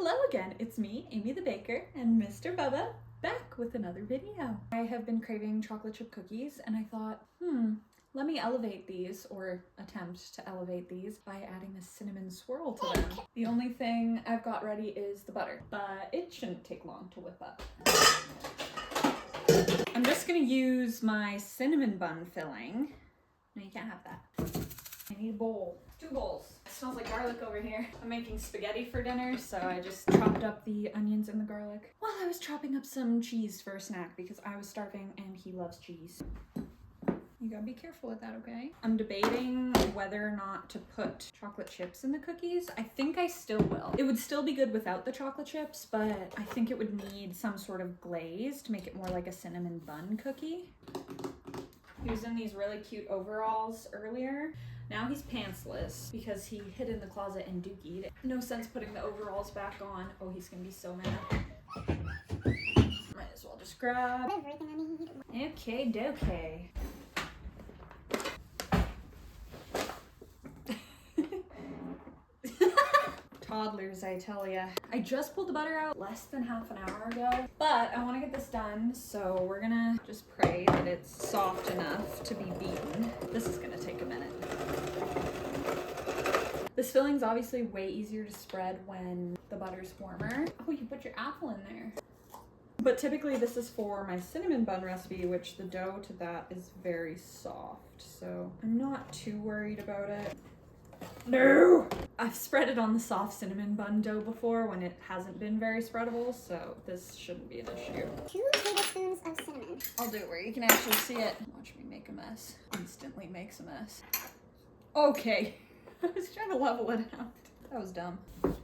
Hello again, it's me, Amy the Baker, and Mr. Bubba, back with another video. I have been craving chocolate chip cookies, and I thought, let me elevate these, or attempt to elevate these, by adding a cinnamon swirl to them. The only thing I've got ready is the butter, but it shouldn't take long to whip up. I'm just gonna use my cinnamon bun filling. No, you can't have that. I need a bowl. 2 bowls. It smells like garlic over here. I'm making spaghetti for dinner, so I just chopped up the onions and the garlic while I was chopping up some cheese for a snack because I was starving and he loves cheese. You gotta be careful with that, okay? I'm debating whether or not to put chocolate chips in the cookies. I think I still will. It would still be good without the chocolate chips, but I think it would need some sort of glaze to make it more like a cinnamon bun cookie. He was in these really cute overalls earlier. Now he's pantsless because he hid in the closet and dookied. No sense putting the overalls back on. Oh, he's gonna be so mad. Might as well just grab everything I need. Okay, dokey. Toddlers, I tell ya. I just pulled the butter out less than half an hour ago, but I want to get this done, so we're gonna just pray that it's soft enough to be beaten. This is gonna take a minute. This filling's obviously way easier to spread when the butter's warmer. Oh, you put your apple in there. But typically this is for my cinnamon bun recipe, which the dough to that is very soft, so I'm not too worried about it. No! I've spread it on the soft cinnamon bun dough before when it hasn't been very spreadable, so this shouldn't be an issue. 2 tablespoons of cinnamon. I'll do it where you can actually see it. Watch me make a mess. Instantly makes a mess. Okay. I was trying to level it out. That was dumb. And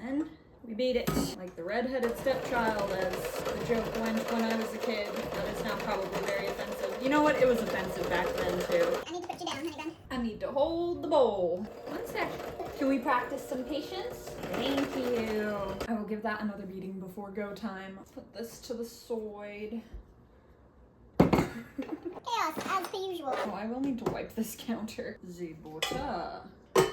then we beat it like the redheaded stepchild, as the joke went when I was a kid. That is now probably very offensive. You know what? It was offensive back then too. I need to put you down, honey bun. I need to hold the bowl. 1 sec. Can we practice some patience? Thank you. I will give that another beating before go time. Let's put this to the side. Chaos, as per usual. Oh, I will need to wipe this counter. The butter. Did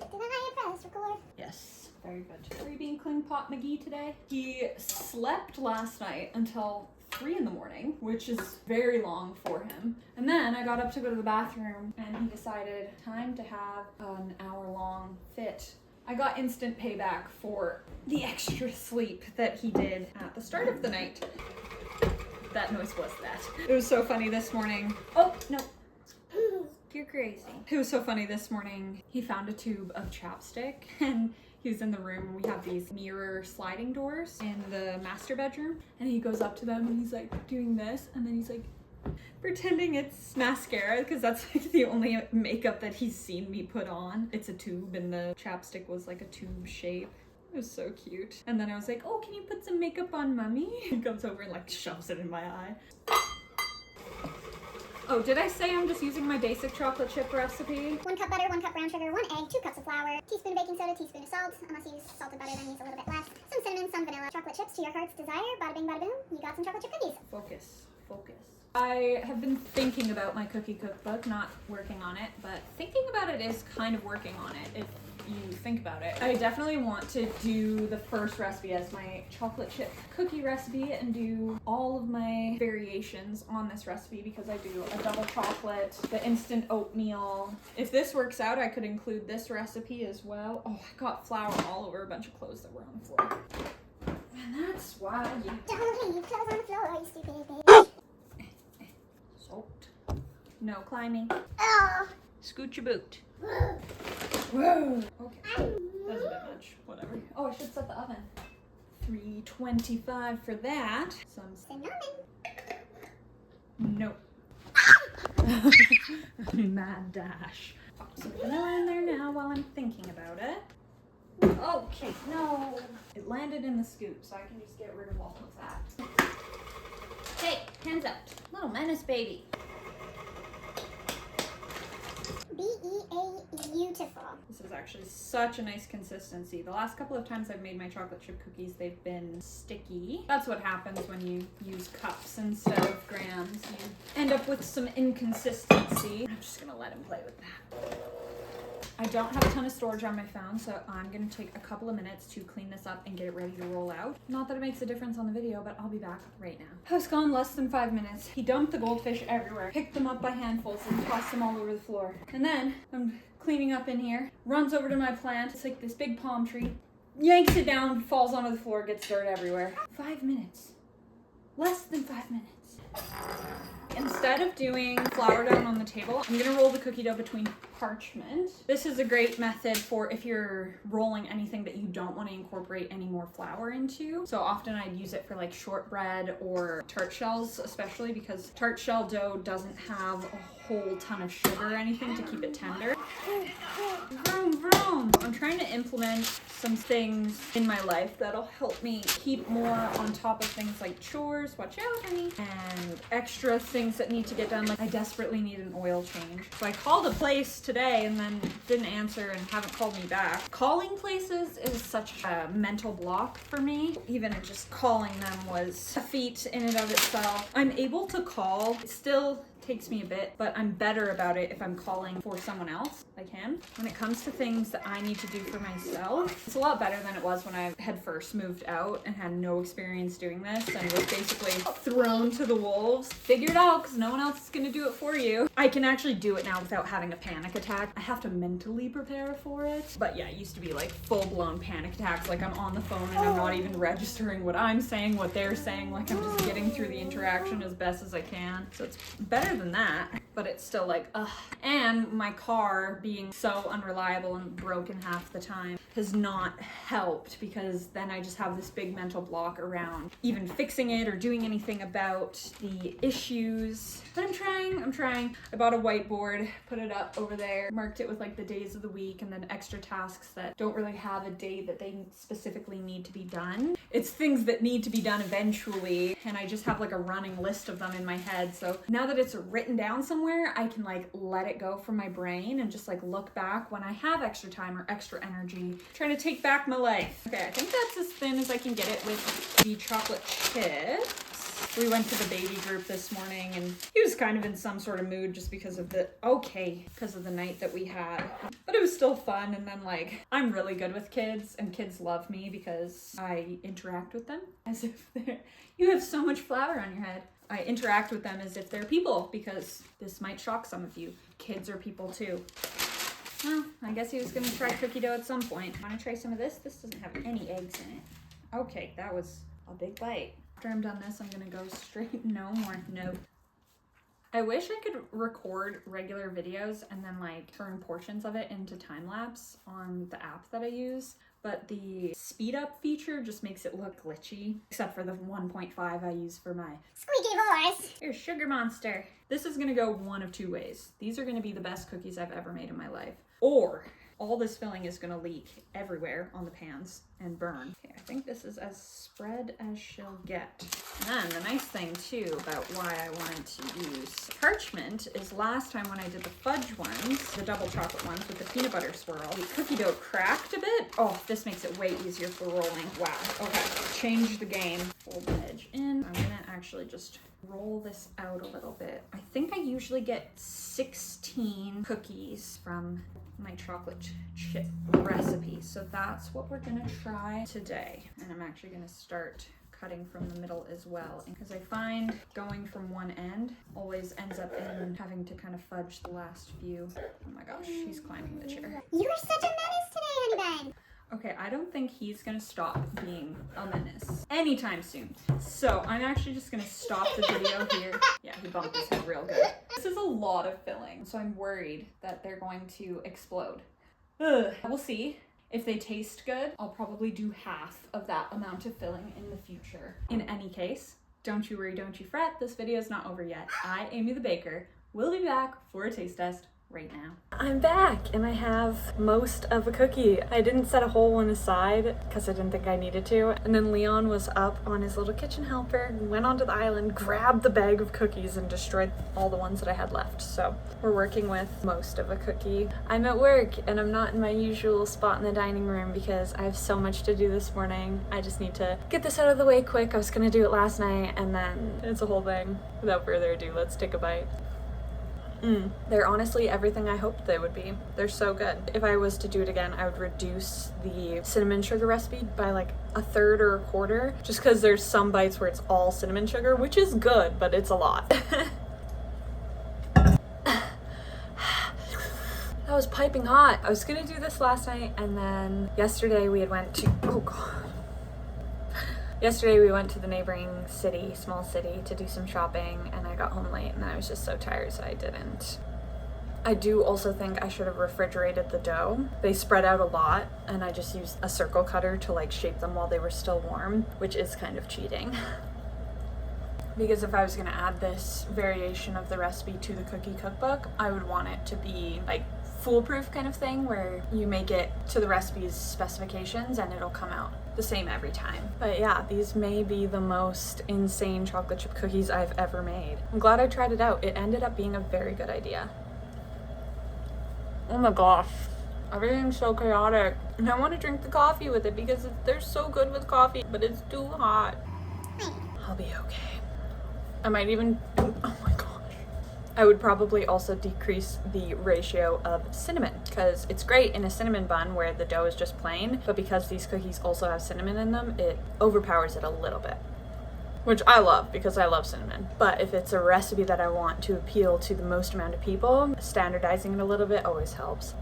I press record? Yes, very good. Are you being clean pot McGee today? He slept last night until 3 in the morning, which is very long for him. And then I got up to go to the bathroom and he decided time to have an hour-long fit. I got instant payback for the extra sleep that he did at the start of the night. That noise was that. It was so funny this morning. Oh, no. You're crazy. It was so funny this morning. He found a tube of chapstick and he was in the room. We have these mirror sliding doors in the master bedroom, and he goes up to them and he's like doing this, and then he's like pretending it's mascara because that's like the only makeup that he's seen me put on. It's a tube and the chapstick was like a tube shape. It was so cute. And then I was like, oh, can you put some makeup on mommy? He comes over and like shoves it in my eye. Oh, did I say I'm just using my basic chocolate chip recipe? 1 cup butter, 1 cup brown sugar, 1 egg, 2 cups of flour, teaspoon of baking soda, teaspoon of salt. Unless you use salted butter, then use a little bit less. Some cinnamon, some vanilla. Chocolate chips to your heart's desire. Bada bing, bada boom. You got some chocolate chip cookies. Focus, focus. I have been thinking about my cookie cookbook, not working on it, but thinking about it is kind of working on it, if you think about it. I definitely want to do the first recipe as my chocolate chip cookie recipe and do all of my variations on this recipe because I do a double chocolate, the instant oatmeal. If this works out, I could include this recipe as well. Oh, I got flour all over a bunch of clothes that were on the floor. And that's why you Don't leave clothes on the floor, you stupid bitch. Salt. No climbing. Oh. Scoot your boot. Whoa. Okay. That's a bit much. Whatever. Oh, I should set the oven. 325 for that. Some Cinnamon. no. Mad dash. Pop some vanilla in there now while I'm thinking about it. Okay, no. It landed in the scoop, so I can just get rid of all of that. Hey, hands up. Little menace baby. Beautiful. This is actually such a nice consistency. The last couple of times I've made my chocolate chip cookies, they've been sticky. That's what happens when you use cups instead of grams. You end up with some inconsistency. I'm just gonna let him play with that. I don't have a ton of storage on my phone, so I'm gonna take a couple of minutes to clean this up and get it ready to roll out. Not that it makes a difference on the video, but I'll be back right now. I was gone less than 5 minutes. He dumped the goldfish everywhere, picked them up by handfuls and tossed them all over the floor. And then I'm cleaning up in here, runs over to my plant. It's like this big palm tree, yanks it down, falls onto the floor, gets dirt everywhere. 5 minutes. Less than 5 minutes. Instead of doing flour down on the table, I'm gonna roll the cookie dough between parchment. This is a great method for if you're rolling anything that you don't want to incorporate any more flour into. So often I'd use it for like shortbread or tart shells, especially because tart shell dough doesn't have a whole ton of sugar or anything to keep it tender. Vroom, vroom. I'm trying to implement some things in my life that'll help me keep more on top of things like chores, watch out honey, and extra things that need to get done. Like I desperately need an oil change. So I called a place today and then didn't answer and haven't called me back. Calling places is such a mental block for me. Even just calling them was a feat in and of itself. I'm able to call, it still takes me a bit, but I'm better about it if I'm calling for someone else, like him. When it comes to things that I need to do for myself, it's a lot better than it was when I had first moved out and had no experience doing this and was basically thrown to the wolves. Figure it out because no one else is gonna do it for you. I can actually do it now without having a panic attack. I have to mentally prepare for it. But yeah, it used to be like full-blown panic attacks, like I'm on the phone and I'm not even registering what I'm saying, what they're saying, like I'm just getting through the interaction as best as I can. So it's better than that, but it's still like, ugh. And my car being so unreliable and broken half the time has not helped because then I just have this big mental block around even fixing it or doing anything about the issues. But I'm trying. I bought a whiteboard, put it up over there, marked it with like the days of the week and then extra tasks that don't really have a day that they specifically need to be done. It's things that need to be done eventually, and I just have like a running list of them in my head. So now that it's written down somewhere, I can like let it go from my brain and just like look back when I have extra time or extra energy, trying to take back my life. Okay, I think that's as thin as I can get it with the chocolate chips. We went to the baby group this morning and he was kind of in some sort of mood just because of the night that we had. But it was still fun. And then like, I'm really good with kids and kids love me because I interact with them as if you have so much flour on your head. I interact with them as if they're people because this might shock some of you. Kids are people too. Well, I guess he was gonna try cookie dough at some point. Wanna try some of this? This doesn't have any eggs in it. Okay, that was a big bite. After I'm done this, I'm gonna go straight, no more, no. I wish I could record regular videos and then like turn portions of it into time lapse on the app that I use, but the speed up feature just makes it look glitchy, except for the 1.5 I use for my Squeaky voice. Here's Sugar Monster. This is gonna go one of two ways. These are gonna be the best cookies I've ever made in my life, or all this filling is gonna leak everywhere on the pans and burn. Okay, I think this is as spread as she'll get. And then the nice thing too about why I wanted to use parchment is last time when I did the fudge ones, the double chocolate ones with the peanut butter swirl, the cookie dough cracked a bit. Oh, this makes it way easier for rolling. Wow, okay, change the game. Fold the edge in. I'm gonna actually just roll this out a little bit. I think I usually get 16 cookies from my chocolate chip recipe. So that's what we're gonna try today. And I'm actually gonna start cutting from the middle as well, because I find going from one end always ends up in having to kind of fudge the last few. Oh my gosh, he's climbing the chair. You are such a menace today, honey bun. Okay, I don't think he's gonna stop being a menace anytime soon. So I'm actually just gonna stop the video here. Yeah, he bumped his head real good. This is a lot of filling, so I'm worried that they're going to explode. Ugh. We'll see. If they taste good, I'll probably do half of that amount of filling in the future. In any case, don't you worry, don't you fret. This video is not over yet. I, Amy the Baker, will be back for a taste test right now. I'm back and I have most of a cookie. I didn't set a whole one aside because I didn't think I needed to. And then Leon was up on his little kitchen helper, went onto the island, grabbed the bag of cookies and destroyed all the ones that I had left. So we're working with most of a cookie. I'm at work and I'm not in my usual spot in the dining room because I have so much to do this morning. I just need to get this out of the way quick. I was gonna do it last night and then it's a whole thing. Without further ado, let's take a bite. They're honestly everything I hoped they would be. They're so good. If I was to do it again, I would reduce the cinnamon sugar recipe by like a third or a quarter, just because there's some bites where it's all cinnamon sugar, which is good, but it's a lot. That was piping hot. I was gonna do this last night, and then yesterday we went to, oh god. Yesterday we went to the neighboring city, small city, to do some shopping, and I got home late and I was just so tired, so I didn't. I do also think I should have refrigerated the dough. They spread out a lot, and I just used a circle cutter to like shape them while they were still warm, which is kind of cheating. Because if I was gonna add this variation of the recipe to the cookie cookbook, I would want it to be like foolproof kind of thing, where you make it to the recipe's specifications and it'll come out the same every time. But yeah, these may be the most insane chocolate chip cookies I've ever made. I'm glad I tried it out. It ended up being a very good idea. Oh my gosh, everything's so chaotic. And I want to drink the coffee with it because they're so good with coffee, but it's too hot. I'll be okay. I might even, oh my gosh. I would probably also decrease the ratio of cinnamon, because it's great in a cinnamon bun where the dough is just plain, but because these cookies also have cinnamon in them, it overpowers it a little bit. Which I love, because I love cinnamon. But if it's a recipe that I want to appeal to the most amount of people, standardizing it a little bit always helps.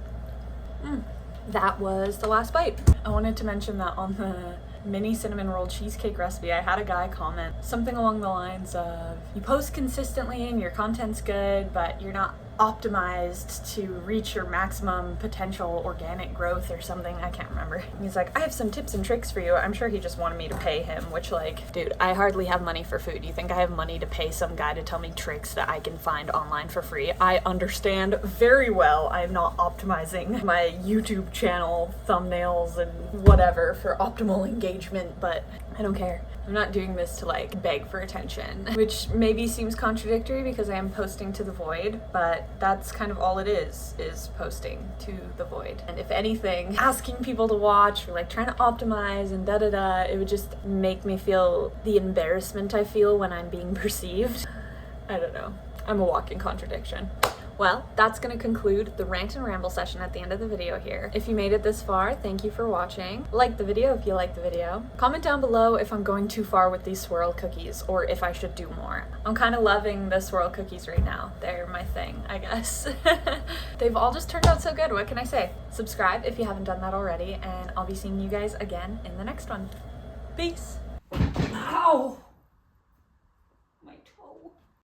That was the last bite. I wanted to mention that on the mini cinnamon roll cheesecake recipe, I had a guy comment something along the lines of, you post consistently and your content's good, but you're not optimized to reach your maximum potential organic growth or something. I can't remember. He's like, I have some tips and tricks for you. I'm sure he just wanted me to pay him, which like, dude, I hardly have money for food. You think I have money to pay some guy to tell me tricks that I can find online for free? I understand very well I'm not optimizing my YouTube channel thumbnails and whatever for optimal engagement, but I don't care. I'm not doing this to like beg for attention, which maybe seems contradictory because I am posting to the void, but that's kind of all it is posting to the void. And if anything, asking people to watch or like trying to optimize and it would just make me feel the embarrassment I feel when I'm being perceived. I don't know. I'm a walking contradiction. Well, that's going to conclude the rant and ramble session at the end of the video here. If you made it this far, thank you for watching. Like the video if you like the video. Comment down below if I'm going too far with these swirl cookies or if I should do more. I'm kind of loving the swirl cookies right now. They're my thing, I guess. They've all just turned out so good. What can I say? Subscribe if you haven't done that already, and I'll be seeing you guys again in the next one. Peace. Ow!